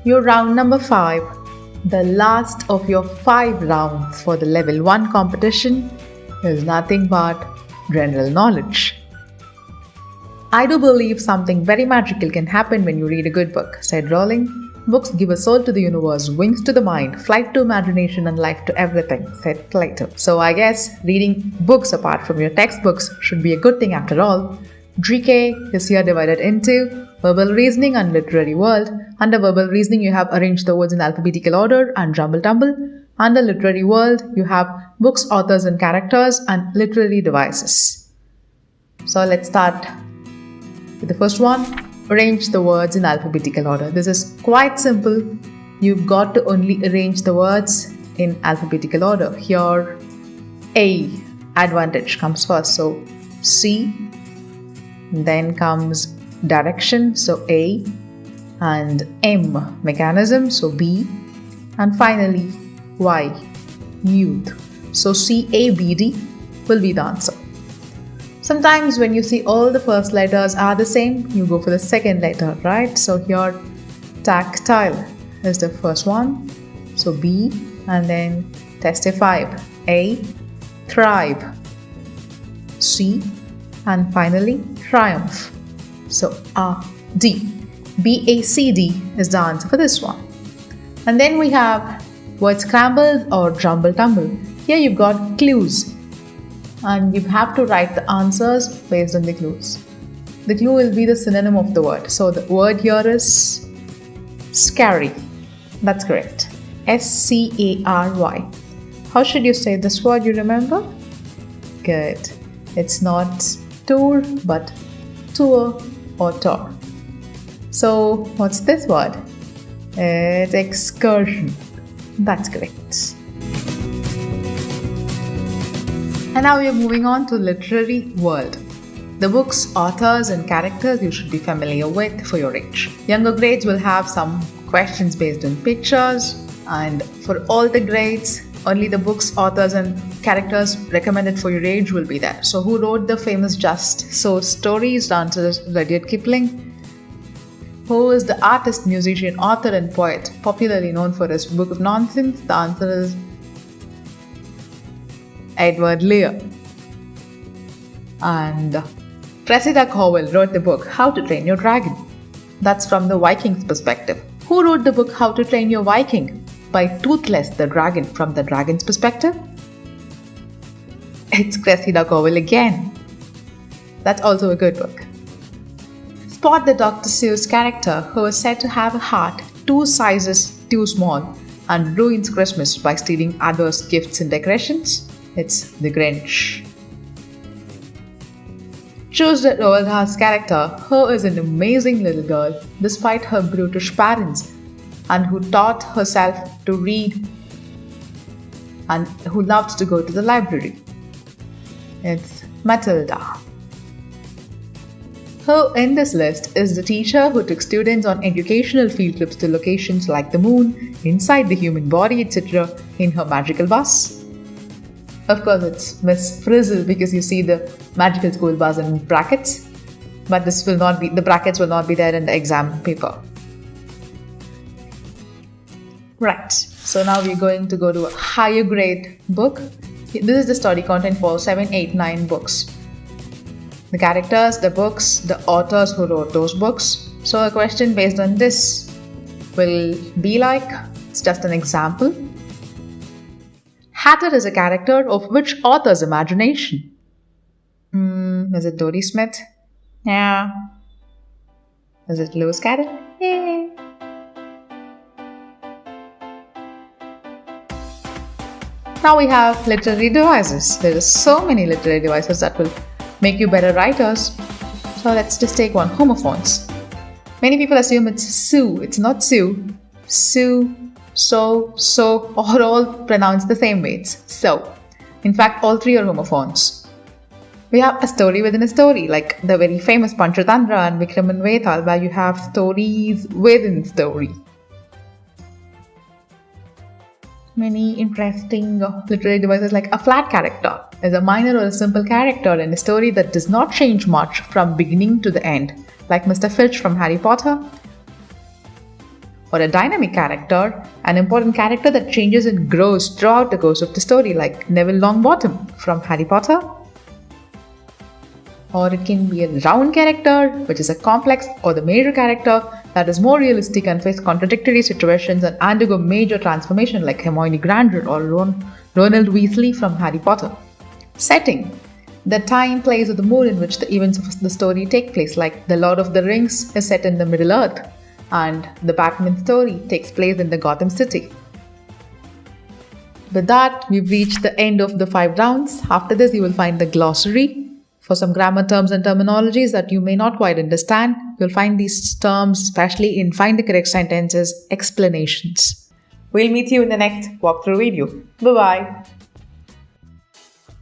Your round number 5, the last of your 5 rounds for the level 1 competition, is nothing but general knowledge. I do believe something very magical can happen when you read a good book, said Rowling. Books give a soul to the universe, wings to the mind, flight to imagination, and life to everything, said Plato. So I guess reading books apart from your textbooks should be a good thing after all. GK is here divided into verbal reasoning and literary world. Under verbal reasoning, you have arranged the words in alphabetical order and jumble tumble. Under literary world, you have books, authors, and characters, and literary devices. So let's start with the first one. Arrange the words in alphabetical order. This is quite simple. You've got to only arrange the words in alphabetical order. Here, A, advantage, comes first. So C, then comes direction, so A, and M, mechanism, so B, and finally Y, youth. So CABD will be the answer. Sometimes when you see all the first letters are the same, you go for the second letter, right? So here, tactile is the first one, so B, and then testify, A, thrive, C, and finally triumph, so D. BACD is the answer for this one. And then we have word scrambled or jumble tumble. Here you've got clues, and you have to write the answers based on the clues. The clue will be the synonym of the word. So the word here is scary. That's correct. SCARY. How should you say this word, you remember? Good. It's not tour but tour or tour. So what's this word? It's excursion. That's correct. And now we are moving on to literary world. The books, authors, and characters you should be familiar with for your age. Younger grades will have some questions based on pictures, and for all the grades, only the books, authors, and characters recommended for your age will be there. So who wrote the famous Just So stories? The answer is Rudyard Kipling. Who is the artist, musician, author, and poet popularly known for his Book of Nonsense? The answer is Edward Lear. And Cressida Cowell wrote the book How to Train Your Dragon. That's from the Vikings' perspective. Who wrote the book How to Train Your Viking? By Toothless the Dragon from the dragon's perspective? It's Cressida Cowell again. That's also a good book. Spot the Dr. Seuss character who is said to have a heart 2 sizes too small and ruins Christmas by stealing others' gifts and decorations. It's the Grinch. Choose the Roald Dahl's character who is an amazing little girl despite her brutish parents and who taught herself to read and who loved to go to the library. It's Matilda. Who in this list is the teacher who took students on educational field trips to locations like the moon, inside the human body, etc. in her magical bus? Of course, it's Miss Frizzle, because you see the magical school bus in brackets, but the brackets will not be there in the exam paper. Right, so now we're going to go to a higher grade book. This is the study content for 7, 8, 9 books. The characters, the books, the authors who wrote those books. So a question based on this will be like, it's just an example. Hatter is a character of which author's imagination? Is it Dodie Smith? Yeah. Is it Lewis Carroll? Yeah. Now we have literary devices. There are so many literary devices that will make you better writers. So let's just take one, homophones. Many people assume it's Sue. It's not Sue. Sue, so, are all pronounced the same way. It's so. In fact, all 3 are homophones. We have a story within a story, like the very famous Panchatantra and Vikram and Vetal, where you have stories within story. Many interesting literary devices, like a flat character is a minor or a simple character in a story that does not change much from beginning to the end, like Mr. Filch from Harry Potter. or a dynamic character, an important character that changes and grows throughout the course of the story, like Neville Longbottom from Harry Potter. Or it can be a round character, which is a complex or the major character that is more realistic and face contradictory situations and undergo major transformation, like Hermione Granger or Ronald Weasley from Harry Potter. Setting: the time, place, or the mood in which the events of the story take place, like The Lord of the Rings is set in the Middle Earth, and the Batman story takes place in the Gotham City. With that, we've reached the end of the 5 rounds. After this, you will find the glossary. For some grammar terms and terminologies that you may not quite understand, you'll find these terms, especially in Find the Correct Sentences explanations. We'll meet you in the next walkthrough video. Bye-bye.